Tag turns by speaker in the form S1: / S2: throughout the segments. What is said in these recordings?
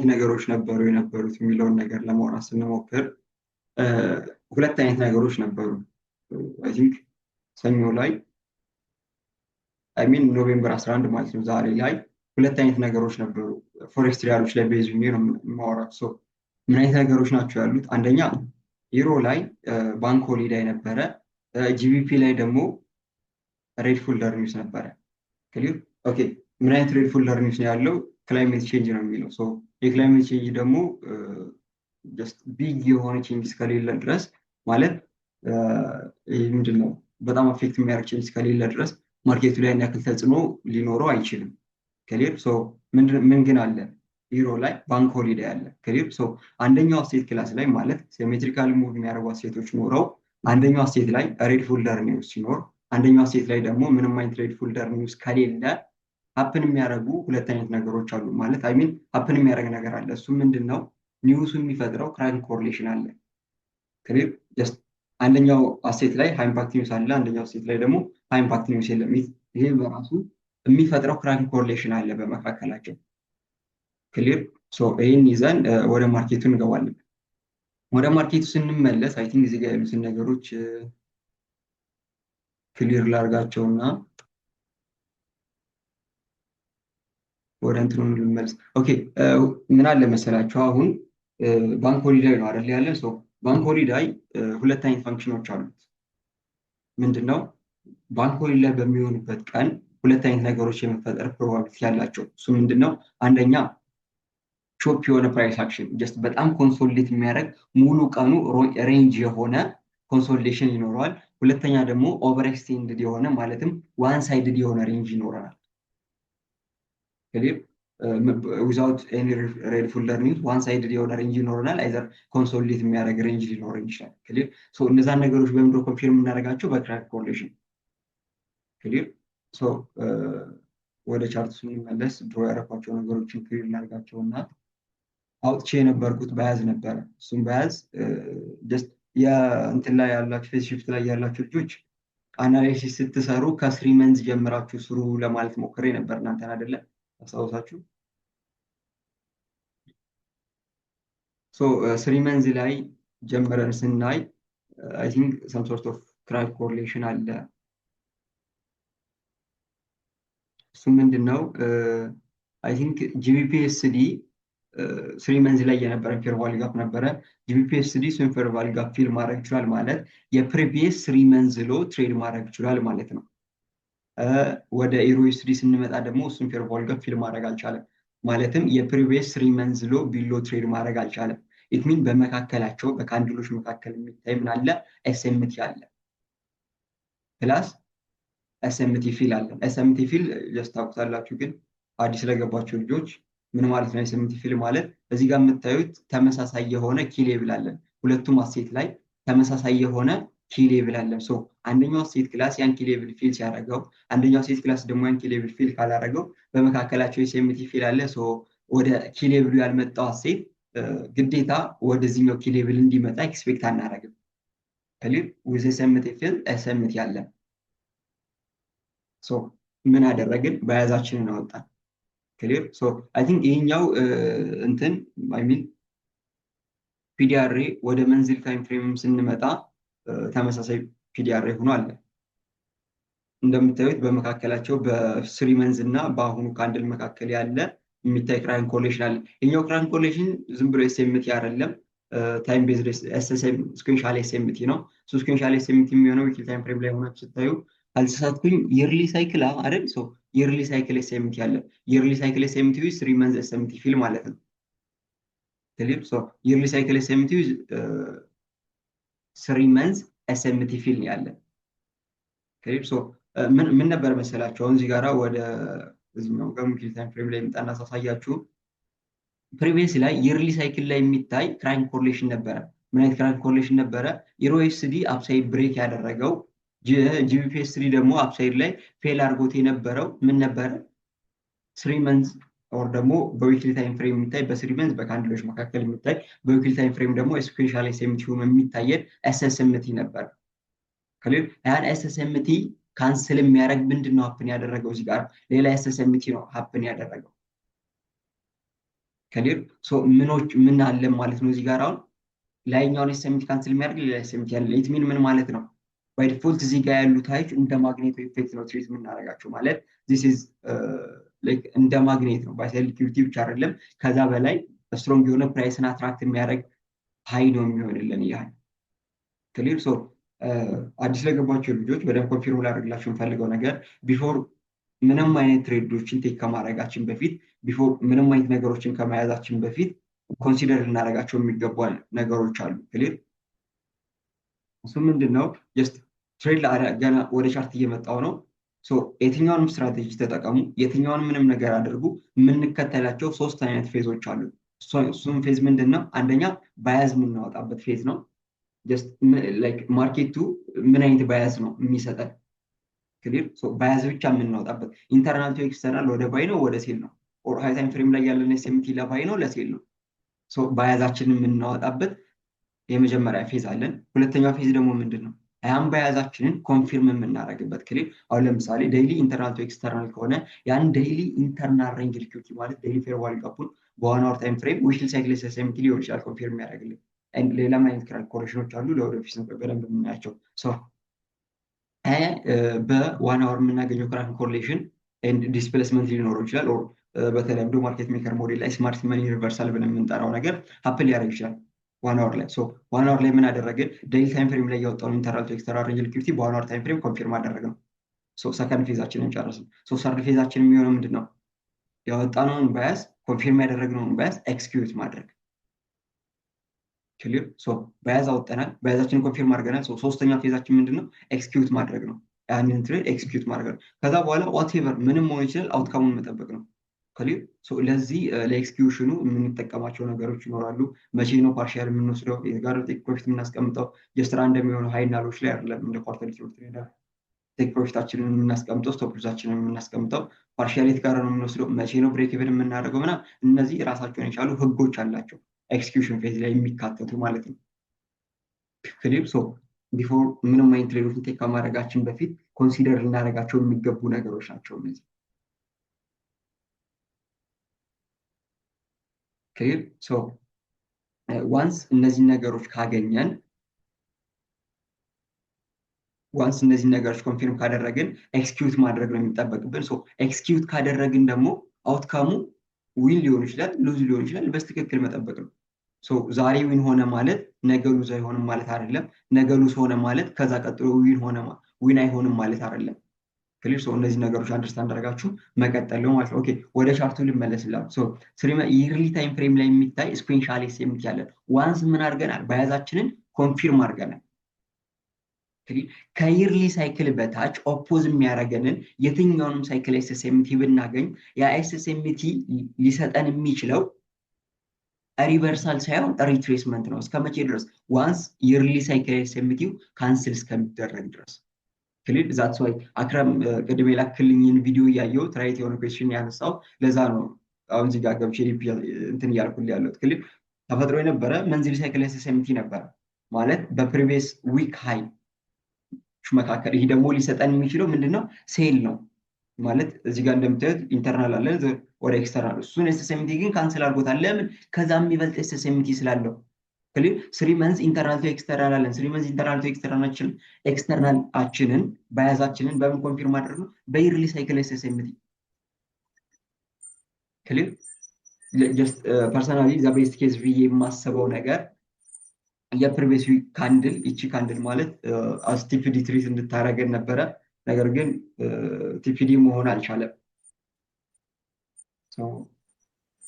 S1: ነገሮች ነበሩ የነበሩት የሚለውን ነገር ለማውራት ስንሞክር ሁለት አይነት ነገሮች ነበሩ። አይ ቲንክ ሰኞ ላይ ኖቬምበር 11 ማለት ነው ዛሬ ላይ ሁለት አይነት ነገሮች ነበሩ። ፎሬስትሪያሎች ላይ ቤዝ ሆኜ ነው የማወራው። ምን አይነት ነገሮች ናቸው ያሉት? አንደኛ ኢሮ ላይ ባንክ ሆሊዴይ ነበረ። ጂቢፒ ላይ ደግሞ ሬድ ፎልደር ኒውስ ነበረ። ክሊር ኦኬ። ምን አይነት ሬድ ፎልደር ኒውስ ነው ያለው? ክላይሜት ቼንጅ ነው የሚለው። የክላይሜት ቼንጅ ደግሞ ቢግ የሆነ ቼንጅ እስከሌለ ድረስ ማለት ምንድን ነው በጣም አፌክት የሚያደርግ ቼንጅ እስከሌለ ድረስ ማርኬቱ ላይ ያክል ተጽዕኖ ሊኖረው አይችልም። ክሊር ምን ግን አለ? ኢሮ ላይ ባንክ ሆሊዴይ አለ። ክሊር አንደኛው አሴት ክላስ ላይ ማለት ሲሜትሪካል ሙቭ የሚያደርጉ አሴቶች ኖረው አንደኛው አሴት ላይ ሬድ ፎልደር ኒውስ ሲኖር አንደኛው አሴት ላይ ደግሞ ምንም አይነት ሬድ ፎልደር ኒውስ ከሌለ ሀፕን የሚያደርጉ ሁለት አይነት ነገሮች አሉ። ማለት ሀፕን የሚያደርግ ነገር አለ። እሱ ምንድን ነው? ኒውሱ የሚፈጥረው ክራይም ኮሪሌሽን አለ። ክሊር አንደኛው አሴት ላይ ሃይ ኢምፓክት ኒውስ አለ፣ አንደኛው አሴት ላይ ደግሞ ሃይ ኢምፓክት ኒውስ የለም። ይሄ በራሱ የሚፈጥረው ክራይም ኮሪሌሽን አለ በመካከላቸው። ክሊር ይህን ይዘን ወደ ማርኬቱ እንገባለን። ወደ ማርኬቱ ስንመለስ አይ ቲንክ እዚህ ጋር ያሉትን ነገሮች ክሊር ላርጋቸውና ወደ እንትኑ ልመለስ። ኦኬ ምን አለ መሰላችሁ አሁን ባንክ ሆሊዴይ ነው አይደል ያለን። ባንክ ሆሊዴይ ሁለት አይነት ፋንክሽኖች አሉት። ምንድነው? ባንክ ሆሊዴይ በሚሆንበት ቀን ሁለት አይነት ነገሮች የመፈጠር ፕሮባቢሊቲ ያላቸው። እሱ ምንድነው? አንደኛ ሾፕ የሆነ ፕራይስ አክሽን ጀስት በጣም ኮንሶሊዴት የሚያደርግ ሙሉ ቀኑ ሬንጅ የሆነ ኮንሶሊዴሽን ይኖረዋል። ሁለተኛ ደግሞ ኦቨር ኤክስቴንድድ የሆነ ማለትም ዋን ሳይድድ የሆነ ሬንጅ ይኖረናል። ክሊር ዊዛውት ኤኒ ሬድ ፎልደር ኒውስ ዋን ሳይድድ የሆነ ሬንጅ ይኖረናል። አይዘር ኮንሶሊዴት የሚያደርግ ሬንጅ ሊኖረን ይችላል። ክሊር እነዛን ነገሮች በምንድነው ኮንፊርም የምናደርጋቸው? በክራይም ኮሪሌሽን። ክሊር ወደ ቻርት ስንመለስ ድሮ ያደረኳቸው ነገሮችን ክሊር እናደርጋቸውና አውጥቼ የነበርኩት በያዝ ነበረ። እሱም በያዝ ጀስት የእንትን ላይ ያላችሁ ፌስ ሽፍት ላይ ያላችሁ ልጆች አናሊሲስ ስትሰሩ ከስሪ መንዝ ጀምራችሁ ስሩ ለማለት ሞክሬ ነበር። እናንተን አይደለ አስታውሳችሁ? ስሪ መንዝ ላይ ጀምረን ስናይ አይ ቲንክ ሰም ሶርት ኦፍ ክራይም ኮሪሌሽን አለ። እሱ ምንድነው? አይ ቲንክ ጂቢፒኤስዲ ስሪ መንዝ ላይ የነበረ ፌር ቫልዩ ጋፕ ነበረ። ጂቢፒኤስዲ እሱን ፌር ቫልዩ ጋፕ ፊል ማድረግ ይችላል ማለት የፕሪቪየስ ስሪ መንዝ ሎ ትሬድ ማድረግ ይችላል ማለት ነው። ወደ ኢሮዩኤስዲ ስንመጣ ደግሞ እሱን ፌር ቫልዩ ጋፕ ፊል ማድረግ አልቻለም። ማለትም የፕሪቪየስ ስሪ መንዝ ሎ ቢሎ ትሬድ ማድረግ አልቻለም። ኢትሚን በመካከላቸው በካንድሎች መካከል የሚታይ ምን አለ? ኤስኤምቲ አለ ፕላስ ኤስኤምቲ ፊል አለ። ኤስኤምቲ ፊል ጀስት ታውቁታላችሁ፣ ግን አዲስ ለገባቸው ልጆች ምን ማለት ነው? ኤስኤምቲ ፊል ማለት እዚህ ጋር የምታዩት ተመሳሳይ የሆነ ኪ ሌብል አለን። ሁለቱም አሴት ላይ ተመሳሳይ የሆነ ኪ ሌብል አለን። አንደኛው አሴት ክላስ ያን ኪ ሌብል ፊል ሲያደርገው፣ አንደኛው አሴት ክላስ ደግሞ ያን ኪ ሌብል ፊል ካላደረገው በመካከላቸው ኤስኤምቲ ፊል አለ። ወደ ኪ ሌብሉ ያልመጣው አሴት ግዴታ ወደዚህኛው ኪ ሌብል እንዲመጣ ኤክስፔክት አናደርግም። ክሊር ዊዝ ኤስኤምቲ ፊል ኤስኤምቲ አለን። ምን አደረግን? በያዛችንን አወጣን። ክሊር አይ ቲንክ ይሄኛው እንትን አይ ሚን ፒዲአርኤ ወደ መንዝል ታይም ፍሬም ስንመጣ ተመሳሳይ ፒዲአርኤ ሆኖ አለ። እንደምታዩት በመካከላቸው በስሪ መንዝ እና በአሁኑ ካንድል መካከል ያለ የሚታይ ክራይም ኮሪሌሽን አለ። ይሄኛው ክራይም ኮሪሌሽን ዝም ብሎ ኤስኤምቲ አይደለም፣ ታይም ቤዝድ ኤስኤስኤም ስኩዌንሻል ኤስኤምቲ ነው። ስኩዌንሻል ኤስኤምቲ የሚሆነው ዊክሊ ታይም ፍሬም ላይ ሆናችሁ ስታዩ አልተሳትኩኝ የርሊ ሳይክል አይደል? የርሊ ሳይክል ኤስኤምቲ አለ። የርሊ ሳይክል ኤስኤምቲ ዊዝ ስሪ መንዝ ኤስኤምቲ ፊል ማለት ነው። ክሊር የርሊ ሳይክል ኤስኤምቲ ዊዝ ስሪ መንዝ ኤስኤምቲ ፊል ያለ። ክሊር ምን ነበር መሰላችሁ? አሁን እዚህ ጋራ ወደ እዚህኛው ጋር ዊክሊ ታይም ፍሬም ላይ እንጣና ሳሳያችሁ ፕሪቪየስ ላይ የርሊ ሳይክል ላይ የሚታይ ክራይም ኮሪሌሽን ነበረ። ምን አይነት ክራይም ኮሪሌሽን ነበረ? ኢሮኤስዲ አፕሳይድ ብሬክ ያደረገው ጂቢፒኤስዲ ደግሞ አፕሳይድ ላይ ፌል አድርጎት የነበረው ምን ነበረ? ስሪ መንዝ ኦር ደግሞ በዊክሊ ታይም ፍሬም የሚታይ በስሪ መንዝ በካንድሎች መካከል የሚታይ በዊክሊ ታይም ፍሬም ደግሞ ስኩዌንሻል ኤስኤምቲ ሆኖ የሚታየን ኤስኤስኤምቲ ነበር። ክሊር ያን ኤስኤስኤምቲ ካንስል የሚያደርግ ምንድን ነው ሀፕን ያደረገው? እዚህ ጋር ሌላ ኤስኤስኤምቲ ነው ሀፕን ያደረገው። ክሊር ምኖች ምን አለ ማለት ነው እዚህ ጋር አሁን ላይኛውን ኤስኤምቲ ካንስል የሚያደርግ ሌላ ኤስኤምቲ ያለ ኢት ሚን ምን ማለት ነው? ባይ ዲፎልት እዚህ ጋር ያሉት ኃይሎች እንደ ማግኔት ኢፌክት ነው ትሪት የምናደርጋቸው ማለት ዚስ ኢዝ እንደ ማግኔት ነው። ባይ ሴሌክቲቪቲ ብቻ አይደለም ከዛ በላይ ስትሮንግ የሆነ ፕራይስን አትራክት የሚያደርግ ሀይ ነው የሚሆንልን ያህል ክሊር። አዲስ ለገባቸው ልጆች በደንብ ኮንፊርም ላደርግላቸው የምፈልገው ነገር ቢፎር ምንም አይነት ትሬዶችን ቴክ ከማድረጋችን በፊት ቢፎር ምንም አይነት ነገሮችን ከመያዛችን በፊት ኮንሲደር ልናደርጋቸው የሚገቡ ነገሮች አሉ። ክሊር እሱ ምንድን ነው? ጀስት ትሬድ ገና ወደ ቻርት እየመጣው ነው። የትኛውንም ስትራቴጂ ተጠቀሙ፣ የትኛውንም ምንም ነገር አድርጉ፣ የምንከተላቸው 3 አይነት ፌዞች አሉ። እሱም ፌዝ ምንድን ነው? አንደኛ ባያዝ የምናወጣበት ፌዝ ነው። ጀስት ላይክ ማርኬቱ ምን አይነት ባያዝ ነው የሚሰጠን። ክሊር ባያዝ ብቻ የምናወጣበት ኢንተርናል ቱ ኤክስተርናል ወደ ባይ ነው ወደ ሴል ነው። ኦር ሃይ ታይም ፍሬም ላይ ያለን ኤስኤምቲ ለባይ ነው ለሴል ነው። ባያዛችንን የምናወጣበት የመጀመሪያ ፌዝ አለን። ሁለተኛው ፌዝ ደግሞ ምንድን ነው? ያን ባያዛችንን ኮንፊርም የምናደርግበት ክሊር። አሁን ለምሳሌ ዴይሊ ኢንተርናል ቱ ኤክስተርናል ከሆነ ያን ዴይሊ ኢንተርናል ሬንጅ ሊኩዊዲቲ ማለት ዴይሊ ፌር ቫልዩ ጋፑን በዋን አወር ታይም ፍሬም ዊክሊ ሳይክል ኤስኤምቲ ሊሆን ይችላል ኮንፊርም የሚያደርግልን። ሌላም አይነት ካልኩሌሽኖች አሉ ለወደፊት በደንብ የምናያቸው። በዋን አወር የምናገኘው ክራክ ኮሪሌሽን ኤንድ ዲስፕሌስመንት ሊኖረው ይችላል። ኦር በተለምዶ ማርኬት ሜከር ሞዴል ላይ ስማርት መኒ ሪቨርሳል ብለን የምንጠራው ነገር ሀፕል ሊያደርግ ይችላል ዋን አወር ላይ። ዋን አወር ላይ ምን አደረግን? ዴይሊ ታይም ፍሬም ላይ ያወጣውን ኢንተርናል ቱ ኤክስተርናል ሬንጅ ሊኩዊዲቲ በዋን አወር ታይም ፍሬም ኮንፊርም አደረግ ነው። ሰከንድ ፌዛችንን ጨረስን። ሰርድ ፌዛችን የሚሆነው ምንድን ነው? ያወጣነውን ባያስ ኮንፊርም ያደረግነውን ባያስ ኤክስኪዩት ማድረግ ክሊር። ባያዝ አወጣናል፣ ባያዛችንን ኮንፊርም አድርገናል። ሶስተኛ ፌዛችን ምንድን ነው? ኤክስኪዩት ማድረግ ነው። ያንን ትሬድ ኤክስኪዩት ማድረግ ነው። ከዛ በኋላ ዋትኤቨር ምንም መሆን ይችላል አውትካሙን መጠበቅ ነው። ክሊር። ለዚህ ለኤክስኪዩሽኑ የምንጠቀማቸው ነገሮች ይኖራሉ። መቼ ነው ፓርሻል የምንወስደው? የጋር ቴክ ፕሮፊት የምናስቀምጠው ጀስትራ እንደሚሆነው ሃይናሎች ላይ አይደለም። እንደ ኳርተር ትሬደር ቴክ ፕሮፊታችንን የምናስቀምጠው ስቶፕ ሎሳችንን የምናስቀምጠው ፓርሻሊቲ ጋር ነው የምንወስደው። መቼ ነው ብሬክ ኢቨን የምናደርገው ምናምን። እነዚህ ራሳቸውን የቻሉ ህጎች አላቸው ኤክስኪዩሽን ፌዝ ላይ የሚካተቱ ማለት ነው። ክሊር። ቢፎር ምንም አይነት ትሬዶችን ቴክ ከማድረጋችን በፊት ኮንሲደር ልናደርጋቸው የሚገቡ ነገሮች ናቸው እነዚህ። ክሊር። ዋንስ እነዚህን ነገሮች ካገኘን ዋንስ እነዚህን ነገሮች ኮንፊርም ካደረግን ኤክስኪዩት ማድረግ ነው የሚጠበቅብን። ኤክስኪዩት ካደረግን ደግሞ አውትካሙ ዊን ሊሆን ይችላል ሉዝ ሊሆን ይችላል። በስትክክል መጠበቅ ነው። ዛሬ ዊን ሆነ ማለት ነገ ሉዝ አይሆንም ማለት አይደለም። ነገ ሉዝ ሆነ ማለት ከዛ ቀጥሎ ዊን አይሆንም ማለት አይደለም። ክሊር። እነዚህ ነገሮች አንደርስታንድ አድርጋችሁ መቀጠል ነው ማለት ነው። ኦኬ ወደ ቻርቱ ልመለስላችሁ። ይርሊ ታይም ፍሬም ላይ የሚታይ ስኩዌንሻል ኤስኤምቲ ያለን ዋንስ ምን አድርገናል? ባያዛችንን ኮንፊርም አድርገናል። ከይርሊ ሳይክል በታች ኦፖዝ የሚያደርገንን የትኛውንም ሳይክል ኤስኤምቲ ብናገኝ ያ ኤስኤምቲ ሊሰጠን የሚችለው ሪቨርሳል ሳይሆን ሪትሬስመንት ነው። እስከ መቼ ድረስ? ዋንስ ይርሊ ሳይክል ኤስኤምቲው ካንስል እስከሚደረግ ድረስ። ክሊር። ዛትስ ዋይ አክረም ቅድም የላክልኝን ቪዲዮ እያየሁት ራይት የሆነ ኩዌስችን ያነሳው ለዛ ነው። አሁን እዚህ ጋር ገብቼ እንትን እያልኩልህ ያለሁት ክሊር። ተፈጥሮ የነበረ መንዝሊ ሳይክል ኤስኤምቲ ነበረ ማለት በፕሪቪየስ ዊክ ሃይ መካከል። ይሄ ደግሞ ሊሰጠን የሚችለው ምንድነው? ሴል ነው ማለት እዚህ ጋር እንደምታዩት ኢንተርናል አለ ወደ ኤክስተርናል። እሱን ኤስኤምቲ ግን ካንስል አድርጎታል። ለምን? ከዛ የሚበልጥ ኤስኤምቲ ስላለው። ክሊር። 3 መንዝ ኢንተርናል ቱ ኤክስተርናል አለን። 3 መንዝ ኢንተርናል ቱ ኤክስተርናላችንን ባያዛችንን በምን ኮንፊርም ማድረግ ነው? በይርሊ ሳይክል ኤስኤምቲ። ክሊር። ጀስት ፐርሰናሊ ዘ ቤስት ኬዝ ብዬ የማስበው ነገር የፕሪቪየስ ዊክ ካንድል ይቺ ካንድል ማለት አስ ቲፒዲ ትሪት እንድታረገን ነበረ። ነገር ግን ቲፒዲ መሆን አልቻለም።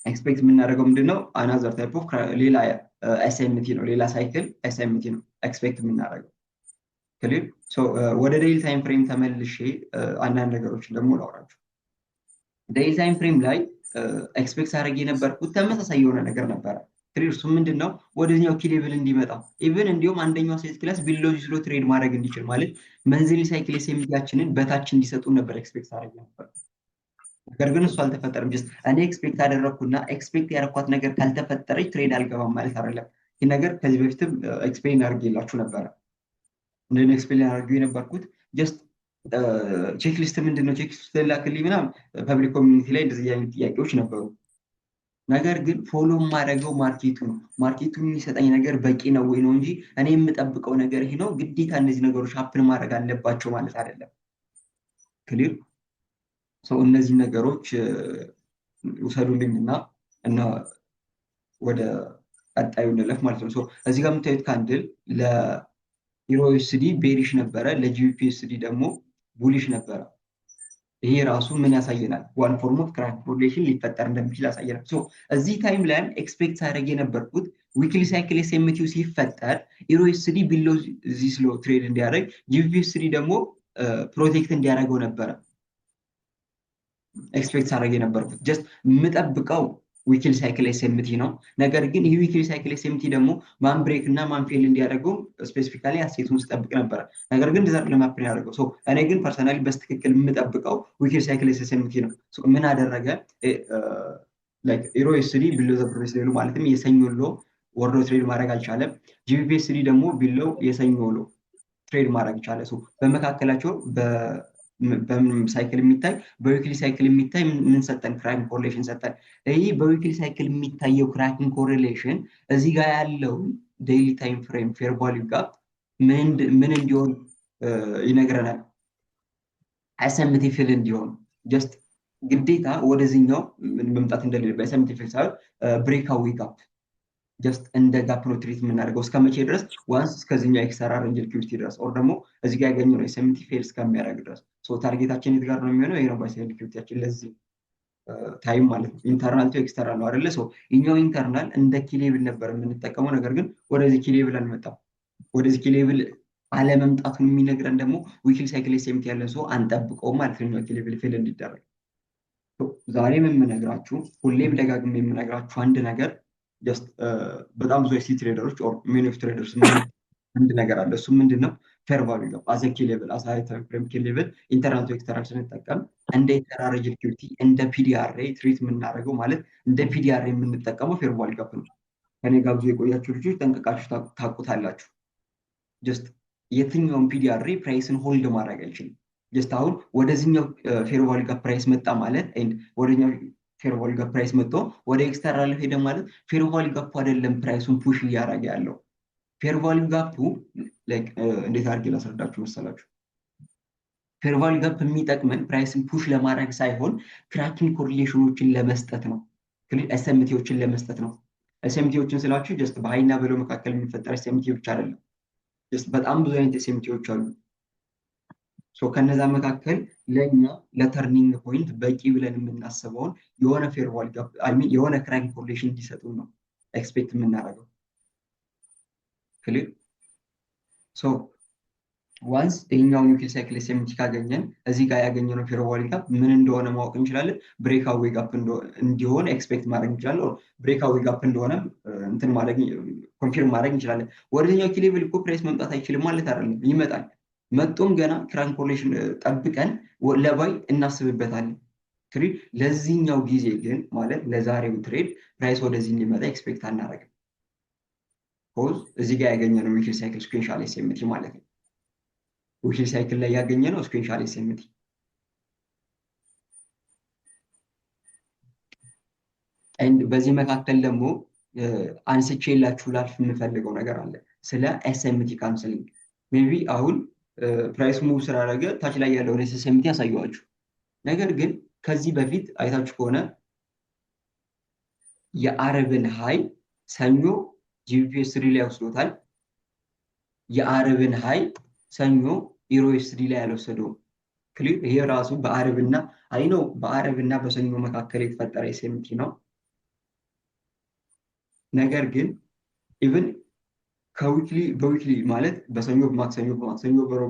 S1: ኤክስፔክት የምናደርገው ምንድነው? አናዘር ታይፕ ኦፍ ሌላ ኤስኤምቲ ነው፣ ሌላ ሳይክል ኤስኤምቲ ነው ኤክስፔክት የምናደርገው። ክሊር። ወደ ዴይሊ ታይም ፍሬም ተመልሼ አንዳንድ ነገሮችን ደግሞ ላውራችሁ። ዴይሊ ታይም ፍሬም ላይ ኤክስፔክት አድርጌ የነበርኩት ተመሳሳይ የሆነ ነገር ነበረ። ክሊር። እሱ ምንድነው? ወደኛው ኪ ሌቭል እንዲመጣ ኢቭን እንዲሁም አንደኛው ሴት ክላስ ቢሎ ስሎ ትሬድ ማድረግ እንዲችል ማለት መንዝሊ ሳይክል ኤስኤምቲያችንን በታች እንዲሰጡ ነበር ኤክስፔክት አድርጌ ነበር። ነገር ግን እሱ አልተፈጠረም። ጀስት እኔ ኤክስፔክት አደረኩና ኤክስፔክት ያደረኳት ነገር ካልተፈጠረች ትሬድ አልገባም ማለት አይደለም። ይህ ነገር ከዚህ በፊትም ኤክስፕሌን አድርጌላችሁ ነበረ። እንደኔ ኤክስፕሌን አድርጌ የነበርኩት ጀስት ቼክሊስት ምንድነው ቼክሊስት ላክልኝ ምናምን ፐብሊክ ኮሚኒቲ ላይ እንደዚህ አይነት ጥያቄዎች ነበሩ። ነገር ግን ፎሎ የማደርገው ማርኬቱ ነው። ማርኬቱ የሚሰጠኝ ነገር በቂ ነው ወይ ነው እንጂ እኔ የምጠብቀው ነገር ይሄ ነው ግዴታ እነዚህ ነገሮች ሀፕን ማድረግ አለባቸው ማለት አይደለም። ክሊር ሰው እነዚህ ነገሮች ውሰዱልኝ እና ወደ ቀጣዩ እንለፍ ማለት ነው። እዚህ ጋር የምታዩት ካንድል ለዩኤስዲ ቤሪሽ ነበረ፣ ለጂቢፒኤስዲ ደግሞ ቡሊሽ ነበረ። ይሄ ራሱ ምን ያሳየናል? ዋን ፎርም ኦፍ ክራክ ኮሪሌሽን ሊፈጠር እንደሚችል ያሳየናል። እዚህ ታይም ላይም ኤክስፔክት ሳደርግ የነበርኩት ዊክሊ ሳይክል ኤስኤምቲው ሲፈጠር ዩኤስዲ ቢሎ ዚስ ሎ ትሬድ እንዲያደርግ ጂቢፒኤስዲ ደግሞ ፕሮቴክት እንዲያደርገው ነበረ ኤክስፔክት ሳደርግ የነበርኩት። ጀስት የምጠብቀው ዊክሊ ሳይክል ኤስኤምቲ ነው። ነገር ግን ይህ ዊክሊ ሳይክል ኤስኤምቲ ደግሞ ማን ብሬክ እና ማን ፌል እንዲያደርገው ስፔሲፊካሊ አሴቱን ስጠብቅ ነበረ። ነገር ግን ዲዛር ለማፕን ያደርገው እኔ ግን ፐርሰናሊ በስትክክል የምጠብቀው ዊክሊ ሳይክል ኤስኤምቲ ነው። ምን አደረገ? ዩኤስዲ ቢሎ ዘ ፕሪቪየስ ሌቭል ማለትም የሰኞ ሎ ወርዶ ትሬድ ማድረግ አልቻለም። ጂቢፒኤስዲ ደግሞ ቢሎ የሰኞ ሎ ትሬድ ማድረግ ይቻለ። በመካከላቸው በምን ሳይክል የሚታይ በዊክሊ ሳይክል የሚታይ ምን ሰጠን? ክራኪንግ ኮሪሌሽን ሰጠን። ይህ በዊክሊ ሳይክል የሚታየው ክራኪንግ ኮሪሌሽን እዚህ ጋር ያለው ዴይሊ ታይም ፍሬም ፌር ቫሊዩ ጋፕ ምን እንዲሆን ይነግረናል? ኤስኤምቲ ፊል እንዲሆን ጀስት ግዴታ ወደዚህኛው መምጣት እንደሌለ በኤስኤምቲ ፊል ሳይሆን ብሬካዊ ጋፕ ጀስት እንደ ጋፕ ነው ትሪት የምናደርገው። እስከ መቼ ድረስ? ዋንስ እስከዚህኛው ኤክስተራ ሬንጅ ሊኩዊዲቲ ድረስ ኦር ደግሞ እዚህ ጋር ያገኘነው ኤስኤምቲ ፌል እስከሚያደርግ ድረስ። ታርጌታችን የት ጋር ነው የሚሆነው? ይሄ ነው ባይሳይድ ሊኩዊዲቲያችን ለዚህ ታይም ማለት ነው። ኢንተርናል ቱ ኤክስተርናል ነው አይደለ? እኛው ኢንተርናል እንደ ኪሌብል ነበር የምንጠቀመው። ነገር ግን ወደዚህ ኪሌብል አንመጣም። ወደዚህ ኪሌብል አለመምጣቱን የሚነግረን ደግሞ ዊክሊ ሳይክል ኤስኤምቲ ያለን አንጠብቀውም ማለት ነው ኪሌብል ፌል እንዲደረግ። ዛሬም የምነግራችሁ ሁሌም ደጋግሜ የምነግራችሁ አንድ ነገር ጀስት በጣም ብዙ ኤክሲ ትሬደሮች ኦር ሜኒ ኦፍ ትሬደርስ አንድ ነገር አለ። እሱ ምንድነው? ፌር ቫልዩ ጋፕ አዘ ኪ ሌቭል አዘ ሃይ ታይም ፍሬም ኪ ሌቭል ኢንተርናል ቱ ኤክስተርናል ስንጠቀም እንደ ኢንተርናል ሪጅዲቲ እንደ ፒዲአርኤ ትሪት የምናደርገው ማለት እንደ ፒዲአርኤ የምንጠቀመው ፌር ቫልዩ ጋፕ ነው። ከኔ ጋር ብዙ የቆያችሁ ልጆች ጠንቅቃችሁ ታውቁታላችሁ። ጀስት የትኛውን ፒዲአርኤ ፕራይስን ሆልድ ማድረግ አይችልም። ጀስት አሁን ወደዚህኛው ፌር ቫልዩ ጋፕ ፕራይስ መጣ ማለት ወደኛው ፌር ቫልዩ ጋፕ ፕራይስ መጥቶ ወደ ኤክስተርናል ሄደ ማለት ፌር ቫልዩ ጋፕ አይደለም ፕራይሱን ፑሽ እያደረገ ያለው። ፌር ቫልዩ ጋፑ እንዴት አድርጌ ላስረዳችሁ መሰላችሁ? ፌር ቫልዩ ጋፕ የሚጠቅመን ፕራይስን ፑሽ ለማድረግ ሳይሆን ክራኪንግ ኮሪሌሽኖችን ለመስጠት ነው። ኤስኤምቲዎችን ለመስጠት ነው። ኤስኤምቲዎችን ስላችሁ ጀስት በሀይና በለው መካከል የሚፈጠር ኤስኤምቲ ብቻ አይደለም። ጀስት በጣም ብዙ አይነት ኤስኤምቲዎች አሉ። ከነዛ መካከል ለእኛ ለተርኒንግ ፖይንት በቂ ብለን የምናስበውን የሆነ ፌር ቫልዩ ጋፕ የሆነ ክራኪንግ ኮሪሌሽን እንዲሰጡን ነው ኤክስፔክት የምናደርገው። ክሊር ዋንስ ይሄኛውን ዊክሊ ሳይክል ኤስኤምቲ ካገኘን እዚህ ጋር ያገኘነው ፌር ቫልዩ ጋፕ ምን እንደሆነ ማወቅ እንችላለን። ብሬክአዌይ ጋፕ እንዲሆን ኤክስፔክት ማድረግ እንችላለን። ብሬክአዌይ ጋፕ እንደሆነ እንትን ማድረግ ኮንፊርም ማድረግ እንችላለን። ወደኛው ኪ ሌቭል እኮ ፕራይስ መምጣት አይችልም ማለት አይደለም፣ ይመጣል። መጥቶም ገና ክራኪንግ ኮሪሌሽን ጠብቀን ለባይ እናስብበታለን። ለዚህኛው ጊዜ ግን ማለት ለዛሬው ትሬድ ፕራይስ ወደዚህ እንዲመጣ ኤክስፔክት አናደርግም። ፖዝ እዚህ ጋር ያገኘነው ዊክሊ ሳይክል ስኩዌንሻል ኤስኤምቲ ማለት ነው። ዊክሊ ሳይክል ላይ ያገኘነው ስኩዌንሻል ኤስኤምቲ በዚህ መካከል ደግሞ አንስቼላችሁ ላልፍ የምፈልገው ነገር አለ ስለ ኤስኤምቲ ካንስሊንግ። ሜቢ አሁን ፕራይስ ሙቭ ስላደረገ ታች ላይ ያለውን ኤስኤምቲ ያሳየዋችሁ። ነገር ግን ከዚህ በፊት አይታችሁ ከሆነ የአረብን ሃይ ሰኞ ጂቢፒኤስ3 ላይ ወስዶታል። የአረብን ሃይ ሰኞ ዩኤስዲ ላይ ያልወሰደው። ክሊር ይሄ ራሱ በአረብና አይነው በአረብና በሰኞ መካከል የተፈጠረ ኤስኤምቲ ነው። ነገር ግን ኢቭን ከዊክሊ በዊክሊ ማለት በሰኞ በማክሰኞ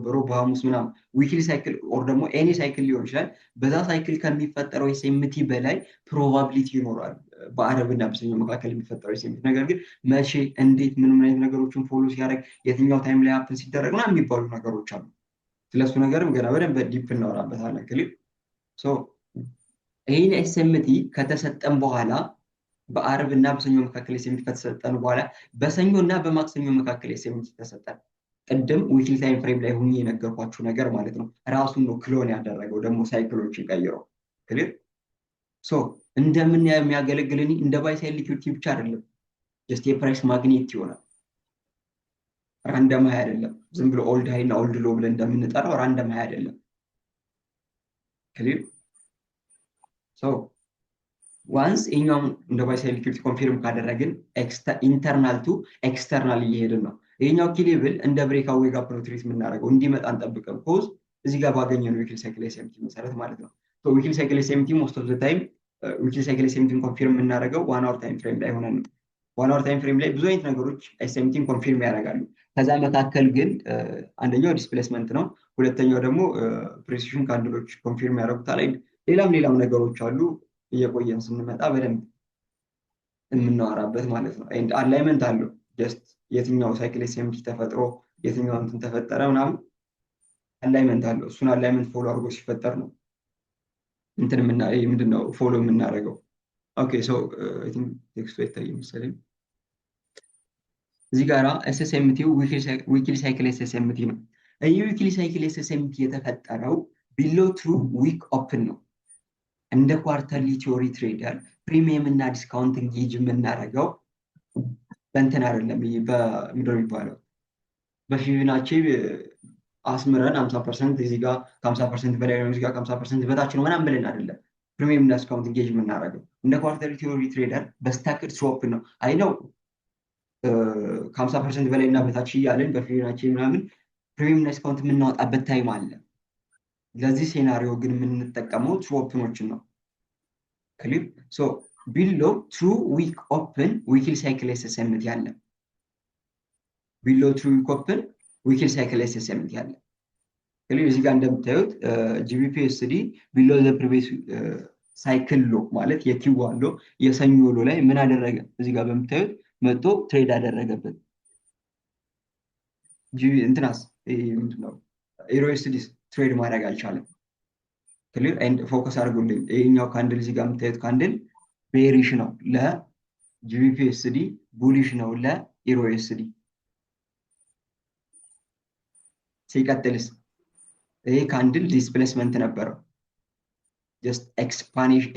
S1: በሮብ በሐሙስ ምናምን ዊክሊ ሳይክል ኦር ደግሞ ኤኒ ሳይክል ሊሆን ይችላል። በዛ ሳይክል ከሚፈጠረው ኤስኤምቲ በላይ ፕሮባቢሊቲ ይኖራል በአረብና በሰኞ መካከል የሚፈጠረው ኤስኤምቲ። ነገር ግን መቼ፣ እንዴት፣ ምን አይነት ነገሮችን ፎሎ ሲያደርግ፣ የትኛው ታይም ላይ ሀፕን ሲደረግ ምናምን የሚባሉ ነገሮች አሉ። ስለሱ ነገርም ገና በደንብ ዲፕ እናወራበታለን። ክሊር ይህን ኤስኤምቲ ከተሰጠን በኋላ በአረብ እና በሰኞ መካከል ኤስኤምቲ ከተሰጠን በኋላ በሰኞ እና በማክሰኞ መካከል ኤስኤምቲ ተሰጠን። ቅድም ዊክሊ ታይም ፍሬም ላይ ሁኜ የነገርኳችሁ ነገር ማለት ነው። ራሱን ነው ክሎን ያደረገው ደግሞ ሳይክሎችን ቀይረው። ክሊር እንደምን የሚያገለግልን እንደ ባይ ሳይድ ሊኩዊዲቲ ብቻ አይደለም፣ ጀስት የፕራይስ ማግኔት ይሆናል። ራንደም ሃይ አይደለም። ዝም ብሎ ኦልድ ሃይ እና ኦልድ ሎ ብለን እንደምንጠራው ራንደም ሃይ አይደለም። ክሊር ሶ ዋንስ እኛም እንደ ባይ ሳይድ ሊኩዊዲቲ ኮንፊርም ካደረግን ኢንተርናል ቱ ኤክስተርናል እየሄድን ነው። ይሄኛው ኪ ሌቭል እንደ ብሬክ አዌይ ጋፕ ነው ትሪት የምናደርገው፣ እንዲመጣ እንጠብቅም። ኮዝ እዚህ ጋር ባገኘነው ዊክሊ ሳይክል ኤስኤምቲ መሰረት ማለት ነው። ሶ ዊክሊ ሳይክል ኤስኤምቲ ሞስት ኦፍ ዘ ታይም ዊክሊ ሳይክል ኤስኤምቲን ኮንፊርም የምናደርገው 1 አወር ታይም ፍሬም ላይ ሆነን ነው። 1 አወር ታይም ፍሬም ላይ ብዙ አይነት ነገሮች ኤስኤምቲን ኮንፊርም ያደርጋሉ። ከዛ መካከል ግን አንደኛው ዲስፕሌስመንት ነው። ሁለተኛው ደግሞ ፕሬሲሽን ካንድሎች ኮንፊርም ያደርጉታል። ሌላም ነገሮች አሉ። እየቆየን ስንመጣ በደንብ የምናወራበት ማለት ነው። ኤንድ አላይመንት አለው። ጀስት የትኛው ሳይክል ኤስኤምቲ ተፈጥሮ የትኛው እንትን ተፈጠረ ምናምን አላይመንት አለው። እሱን አላይመንት ፎሎ አድርጎ ሲፈጠር ነው እንትን ምንድነው ፎሎ የምናደርገው። ኦኬ ሶ አይ ቲንክ ቴክስቱ አይታይም መሰለኝ። እዚህ ጋራ ኤስኤስኤምቲው ዊክሊ ሳይክል ኤስኤስኤምቲ ነው። ይህ ዊክሊ ሳይክል ኤስኤስኤምቲ የተፈጠረው ቢሎ ትሩ ዊክ ኦፕን ነው። እንደ ኳርተርሊ ቲዮሪ ትሬደር ፕሪሚየም እና ዲስካውንት እንጌጅ የምናደርገው በእንትን አይደለም። በምንድን ነው የሚባለው በፊቦናቺ አስምረን 50% እዚህ ጋር ከ50% በላይ ነው፣ እዚህ ጋር ከ50% በታች ነው ምናምን ብለን አይደለም ፕሪሚየም እና ዲስካውንት እንጌጅ የምናደርገው። እንደ ኳርተርሊ ቲዮሪ ትሬደር በስታክድ ስዋፕ ነው። አይ ነው ከ50% በላይ እና በታች እያለን በፊቦናቺ ምናምን ፕሪሚየም እና ዲስካውንት የምናወጣበት ታይም አለ። ለዚህ ሴናሪዮ ግን የምንጠቀመው ትሩ ኦፕኖችን ነው። ክሊር ሶ ቢሎ ትሩ ዊክ ኦፕን ዊክሊ ሳይክል ኤስኤስኤምቲ ያለ ቢሎ ትሩ ዊክ ኦፕን ዊክሊ ሳይክል ኤስኤስኤምቲ ያለ ክሊር። እዚህ ጋር እንደምታዩት ጂቢፒኤስዲ ቢሎ ዘ ፕሪቪየስ ሳይክል ሎ ማለት የኪዋ ሎ የሰኞ ሎ ላይ ምን አደረገ? እዚህ ጋር በምታዩት መጥቶ ትሬድ አደረገበት። እንትናስ ምንድነው ኢሮኤስዲስ ትሬድ ማድረግ አልቻለም። ክሊር ኤንድ ፎከስ አድርጉልኝ። ይሄኛው ካንድል እዚህ ጋር የምታዩት ካንድል ቤሪሽ ነው ለጂቢፒኤስዲ፣ ቡሊሽ ነው ለኢሮኤስዲ። ሲቀጥልስ ይሄ ካንድል ዲስፕሌስመንት ነበረው። ጀስት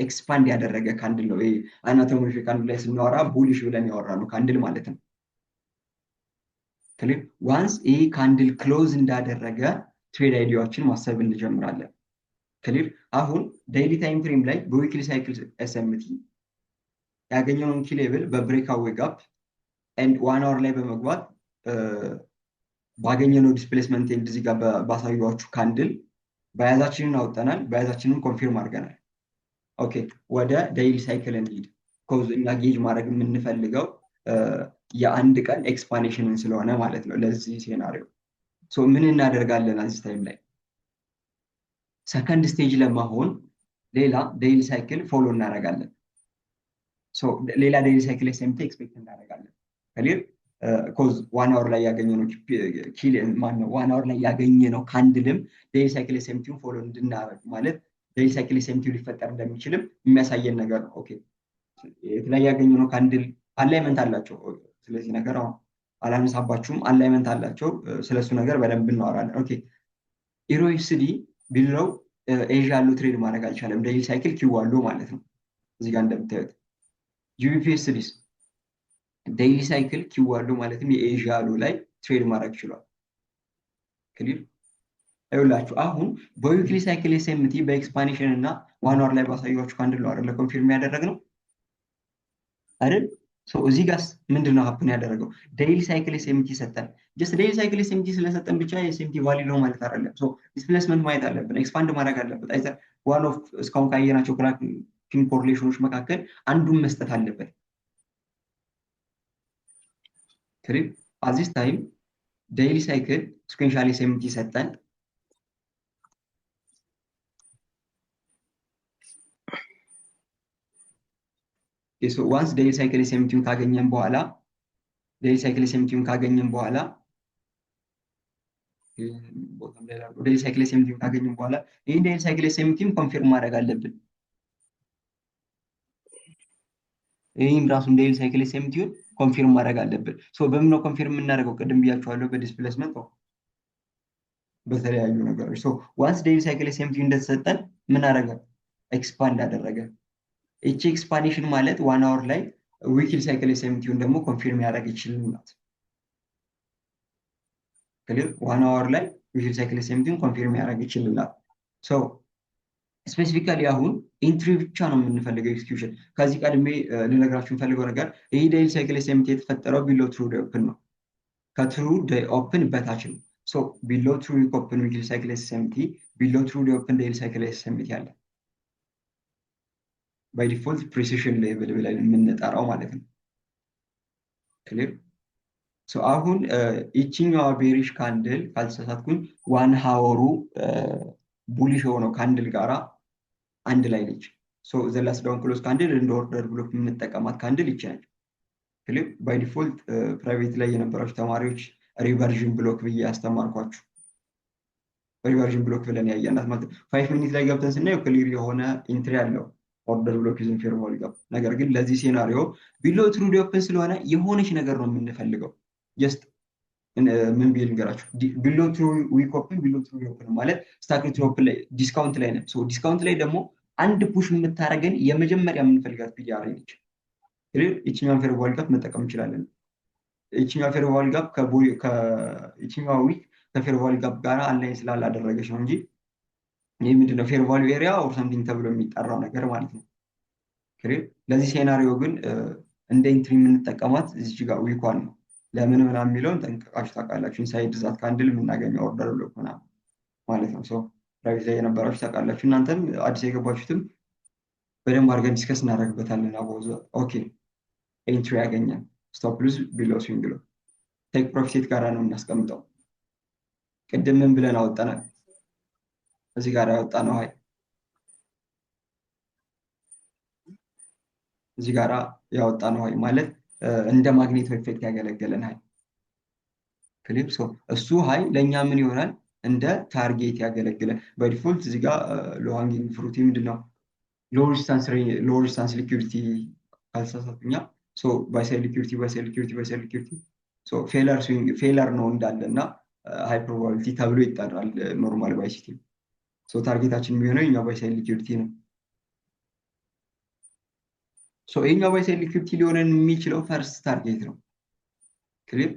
S1: ኤክስፓንድ ያደረገ ካንድል ነው። ይሄ አናቶሚ ካንድል ላይ ስናወራ ቡሊሽ ብለን ያወራነው ካንድል ማለት ነው። ክሊር ዋንስ ይሄ ካንድል ክሎዝ እንዳደረገ ትሬድ አይዲያዎችን ማሰብ እንጀምራለን። ክሊር አሁን ዴይሊ ታይም ፍሬም ላይ በዊክሊ ሳይክል ኤስኤምቲ ያገኘነውን ኪ ሌቭል በብሬክ አዌይ ጋፕ ኤንድ 1 አወር ላይ በመግባት ባገኘነው ዲስፕሌስመንት ኤንድ እዚህ ጋር ባሳዩዋችሁ ካንድል በያዛችንን አውጥተናል፣ በያዛችንን ኮንፊርም አድርገናል። ኦኬ ወደ ዴይሊ ሳይክል እንሂድ። ኮዝ እኛ ጌጅ ማድረግ የምንፈልገው የአንድ ቀን ኤክስፓንሽንን ስለሆነ ማለት ነው ለዚህ ሴናሪዮ። ሶ ምን እናደርጋለን? እዚህ ታይም ላይ ሰከንድ ስቴጅ ለመሆን ሌላ ዴይሊ ሳይክል ፎሎ እናደርጋለን። ሶ ሌላ ዴይሊ ሳይክል ኤስኤምቲ ኤክስፔክት እናደርጋለን። ክሊር ኮዝ 1 አወር ላይ ያገኘነው ኪል ማነው 1 አወር ላይ ያገኘነው ካንድልም ዴይሊ ሳይክል ኤስኤምቲውን ፎሎ እንድናደርግ ማለት ዴይሊ ሳይክል ኤስኤምቲው ሊፈጠር እንደሚችልም የሚያሳየን ነገር ነው። ኦኬ የተለያየ ያገኘነው ካንድል አላይመንት አላቸው። ስለዚህ ነገር አሁን አላነሳባችሁም። አላይመንት አላቸው። ስለሱ ነገር በደንብ እናወራለን። ኦኬ ኢሮኤስዲ ቢለው ኤዥያ ያለው ትሬድ ማድረግ አልቻለም። ዴይሊ ሳይክል ኪው አለው ማለት ነው። እዚህ ጋር እንደምታዩት ጂቢፒኤስዲስ ዴይሊ ሳይክል ኪው አለው ማለትም የኤዥያ ያለው ላይ ትሬድ ማድረግ ችሏል። ክሊር አይውላችሁ። አሁን በዊክሊ ሳይክል ኤስኤምቲ በኤክስፓንሽን እና 1 አወር ላይ ባሳያችሁ ካንድል ነው አይደል ኮንፊርም ያደረግነው አይደል? ሶ እዚህ ጋር ምንድነው ሀፕን ያደረገው? ዴይሊ ሳይክል ኤስኤምቲ ሰጠን። ጀስት ዴይሊ ሳይክል ኤስኤምቲ ስለሰጠን ብቻ ኤስኤምቲ ቫሊድ ነው ማለት አይደለም። ሶ ዲስፕሌስመንት ማየት አለብን፣ ኤክስፓንድ ማድረግ አለበት። አይተር ዋን ኦፍ እስካሁን ካየናቸው ክራኪንግ ኮሪሌሽኖች መካከል አንዱን መስጠት አለበት። ክሊር አት ዚስ ታይም ዴይሊ ሳይክል ሲኩዌንሻል ኤስኤምቲ ሰጠን። ዋንስ ዴይሊ ሳይክል ኤስኤምቲውን ካገኘን በኋላ ዴይሊ ሳይክል ኤስኤምቲውን ካገኘን በኋላ ዴይሊ ሳይክል ኤስኤምቲውን ካገኘን በኋላ ይህን ዴይሊ ሳይክል ኤስኤምቲውን ኮንፊርም ማድረግ አለብን። ይህም ራሱን ዴይሊ ሳይክል ኤስኤምቲውን ኮንፊርም ማድረግ አለብን። ሶ በምን ነው ኮንፊርም የምናደርገው? ቅድም ብያችኋለሁ፣ በዲስፕሌስመንት ነው፣ በተለያዩ ነገሮች። ሶ ዋንስ ዴይሊ ሳይክል ኤስኤምቲውን እንደተሰጠን ምን አደረገ? ኤክስፓንድ አደረገ። እቺ ኤክስፓንሽን ማለት 1 hour ላይ ዊክሊ ሳይክል ኤስኤምቲውን ደግሞ ኮንፊርም ያደረግ ይችልናት ክሊር 1 hour ላይ ዊክሊ ሳይክል ኤስኤምቲውን ኮንፊርም ያደረግ ይችልናል። ሶ ስፔሲፊካሊ አሁን ኢንትሪ ብቻ ነው የምንፈልገው ኤክስኪዩሽን። ከዚህ ቀድሜ ልነግራችሁ የምፈልገው ነገር ይህ ዴይሊ ሳይክል ኤስኤምቲ የተፈጠረው ቢሎ ትሩ ዴይ ኦፕን ነው። ከትሩ ዴይ ኦፕን በታች ነው። ሶ ቢሎ ትሩ ዊክ ኦፕን ዊክሊ ሳይክል ኤስኤምቲ ቢሎ ትሩ ዴይ ኦፕን ዴይሊ ሳይክል ኤስኤምቲ አለ። ባይ ዲፎልት ፕሪሲሽን ሌቭል ብለን የምንጠራው ማለት ነው። ክሊር አሁን ይችኛዋ ቤሪሽ ካንድል ካልተሳሳትኩኝ 1 hour ቡሊሽ የሆነው ካንድል ጋራ አንድ ላይ ነች። ዘላስ ዳውን ክሎዝ ካንድል እንደ ኦርደር ብሎክ የምንጠቀማት ካንድል ይችላል። ክሊር ባይ ዲፎልት ፕራይቬት ላይ የነበራችሁ ተማሪዎች ሪቨርዥን ብሎክ ብዬ ያስተማርኳችሁ ሪቨርዥን ብሎክ ብለን ያያናት ማለት 5 ሚኒት ላይ ገብተን ስናየው ክሊር የሆነ ኢንትሪ አለው ኦርደር ብሎክ ዩዝን ፌር ቫልዩ ጋፕ። ነገር ግን ለዚህ ሴናሪዮ ቢሎ ትሩ ዴይ ኦፕን ስለሆነ የሆነች ነገር ነው የምንፈልገው። ጀስት ምን ብዬ ልንገራችሁ፣ ቢሎ ትሩ ዊክ ኦፕን ቢሎ ትሩ ዴይ ኦፕን ማለት ስታክ ትሩ ኦፕን ላይ ዲስካውንት ላይ ነው። ዲስካውንት ላይ ደግሞ አንድ ፑሽ የምታደርገን የመጀመሪያ የምንፈልጋት ፒአር ነች። ይችኛውን ፌር ቫልዩ ጋፕ መጠቀም እንችላለን። ይችኛው ፌር ቫልዩ ጋፕ ከይችኛው ዊክ ከፌር ቫልዩ ጋፕ ጋር አንላይን ስላላደረገች ነው እንጂ ይህ ምንድነው ፌር ቫልዩ ኤሪያ ኦር ሰምቲንግ ተብሎ የሚጠራው ነገር ማለት ነው። ለዚህ ሴናሪዮ ግን እንደ ኢንትሪ የምንጠቀማት እዚች ጋር ዊኳን ነው። ለምን ምናምን የሚለውን ጠንቅቃችሁ ታውቃላችሁ። ኢንሳይድ ዛት ካንድል የምናገኘው ኦርደር ብሎክ ምናምን ማለት ነው። ፕራይቬት ላይ የነበራችሁ ታውቃላችሁ። እናንተም አዲስ የገባችሁትም በደንብ አድርገን ዲስከስ እናደርግበታለን። አቦዘ ኦኬ ኤንትሪ ያገኛል ስቶፕ ሉዝ ቢሎ ስዊንግ ሎ ቴክ ፕሮፊት ጋራ ነው የምናስቀምጠው። ቅድም ምን ብለን አወጣናል? እዚህ ጋር ያወጣ ነው ሀይ እዚህ ጋር ያወጣ ነው ሀይ ማለት እንደ ማግኔቶ ኢፌክት ያገለገለን ሀይ ክሊፕ እሱ ሀይ ለእኛ ምን ይሆናል? እንደ ታርጌት ያገለግለን። በዲፎልት እዚህ ጋር ሎሃንጊንግ ፍሩቲ ምንድነው? ሎው ሪስታንስ ሊኩዊዲቲ ካልተሳሳትኩኝ ባይሳይድ ሊኩዊዲቲ ፌለር ነው እንዳለ እና ሃይ ፕሮባቢሊቲ ተብሎ ይጠራል ኖርማል ባይሲቲ። ታርጌታችን የሚሆነው የኛው ባይሳይድ ሊኩዊዲቲ ነው። ይሄኛው ባይሳይድ ሊኩዊዲቲ ሊሆነን የሚችለው ፈርስት ታርጌት ነው። ክሊር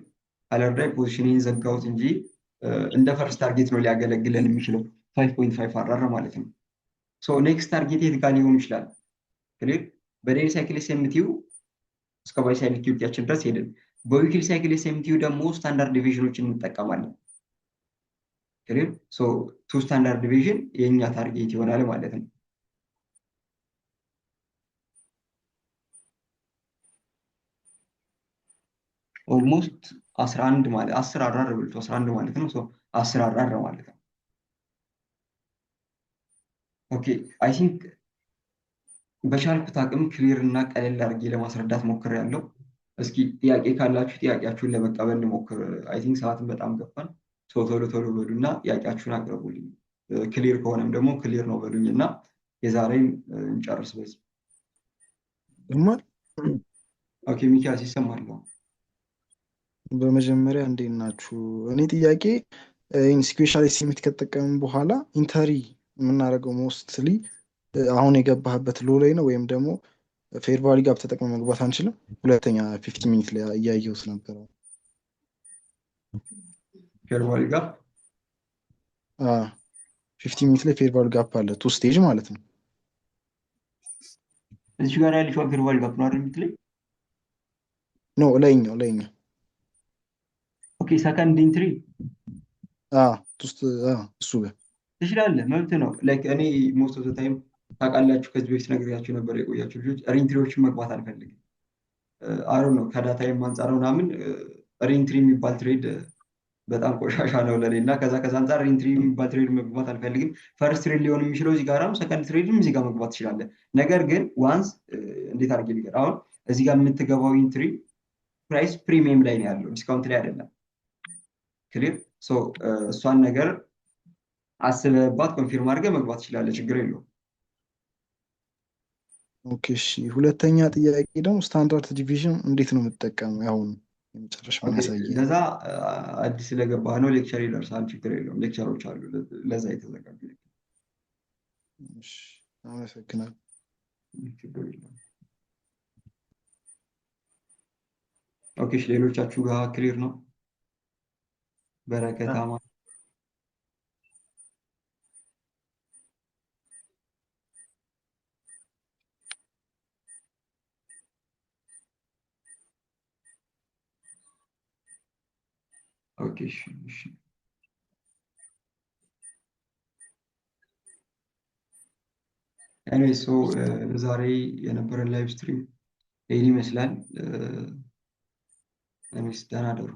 S1: አለርዳይ ፖዚሽንን ዘጋሁት እንጂ እንደ ፈርስት ታርጌት ነው ሊያገለግለን የሚችለው 5.5 አራር ማለት ነው። ኔክስት ታርጌት የት ጋር ሊሆን ይችላል? ክሊር በዴይሊ ሳይክል ኤስኤምቲው እስከ ባይሳይድ ሊኩዊዲቲያችን ድረስ ሄድን። በዊክሊ ሳይክል ኤስኤምቲው ደግሞ ስታንዳርድ ዲቪዥኖችን እንጠቀማለን። ክሊር ቱ ስታንዳርድ ዲቪዥን የኛ ታርጌት ይሆናል ማለት ነው። ኦልሞስት 11 ማለት 10 አራር ብልቶ 11 ማለት ነው። 10 አራር ማለት ነው። ኦኬ አይ ቲንክ በቻልኩት አቅም ክሊር እና ቀለል አድርጌ ለማስረዳት ሞክሬያለሁ። እስኪ ጥያቄ ካላችሁ ጥያቄያችሁን ለመቀበል እንሞክር። አይ ቲንክ ሰዓትን በጣም ገፋን። ቶሎ በሉና ጥያቄያችሁን አቅርቡልኝ። ክሊር ከሆነም ደግሞ ክሊር ነው በሉኝ እና የዛሬን እንጨርስ በዚህ። ኦኬ ሚኪያስ ይሰማል?
S2: በመጀመሪያ እንዴት ናችሁ? እኔ ጥያቄ ስፔሻሊ ሲሚት ከተጠቀምን በኋላ ኢንተሪ የምናደርገው ሞስትሊ አሁን የገባህበት ሎ ላይ ነው ወይም ደግሞ ፌር ቫልዩ ጋፕ ተጠቅመን መግባት አንችልም? ሁለተኛ 50 ሚኒት ላይ እያየሁት ነበር።
S1: ፌር ቫልዩ ጋፕ
S2: 50 ሚኒት ላይ ፌር ቫልዩ ጋፕ አለ፣ ቱ ስቴጅ ማለት ነው።
S1: እዚህ ጋር ያለችው ፌር ቫልዩ ጋፕ ነው አይደል የምትለኝ?
S2: ኖ ላይኛው
S1: ኦኬ ሰከንድ ኢንትሪ
S2: እሱ ጋር
S1: ትችላለህ፣ መብት ነው። ላይክ እኔ ሞስት ኦፍ ዘ ታይም ታውቃላችሁ፣ ከዚህ በፊት ነግሬያችሁ ነበር የቆያችሁ ልጆች ሪኢንትሪዎችን መግባት አልፈልግም። አሮ ነው ከዳታይም አንጻር ምናምን ሪኢንትሪ የሚባል ትሬድ በጣም ቆሻሻ ነው ለኔ እና ከዛ አንጻር ሪኢንትሪ የሚባል ትሬድ መግባት አልፈልግም። ፈርስት ትሬድ ሊሆን የሚችለው እዚህ ጋር ነው፣ ሰከንድ ትሬድም እዚህ ጋር መግባት ትችላለህ። ነገር ግን ዋንስ እንዴት አድርጌ ልንገር፣ አሁን እዚህ ጋር የምትገባው ኢንትሪ ፕራይስ ፕሪሚየም ላይ ነው ያለው፣ ዲስካውንት ላይ አይደለም። ክሊር እሷን ነገር አስበህባት ኮንፊርም አድርገህ መግባት ትችላለህ፣ ችግር የለውም።
S2: ኦኬ እሺ። ሁለተኛ ጥያቄ ደግሞ ስታንዳርድ ዲቪዥን እንዴት ነው የምትጠቀመው? አሁን የመጨረሻ ማሳየት
S1: ለዛ አዲስ ስለገባህ ነው፣ ሌክቸር ይደርሳል፣ ችግር የለውም። ሌክቸሮች አሉ ለዛ የተዘጋጁ።
S2: እሺ አመሰግናለሁ።
S1: ችግር የለውም። ኦኬ እሺ፣ ሌሎቻችሁ ጋር ክሊር ነው? በረከት አማ ኦኬ እሺ እሺ። ኤኒዌይ ሶ ዛሬ የነበረን ላይቭ ስትሪም ይህን ይመስላል። ኤኒዌይስ ደህና ደሩ።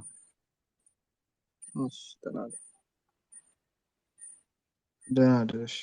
S2: ደህና ደረሽ።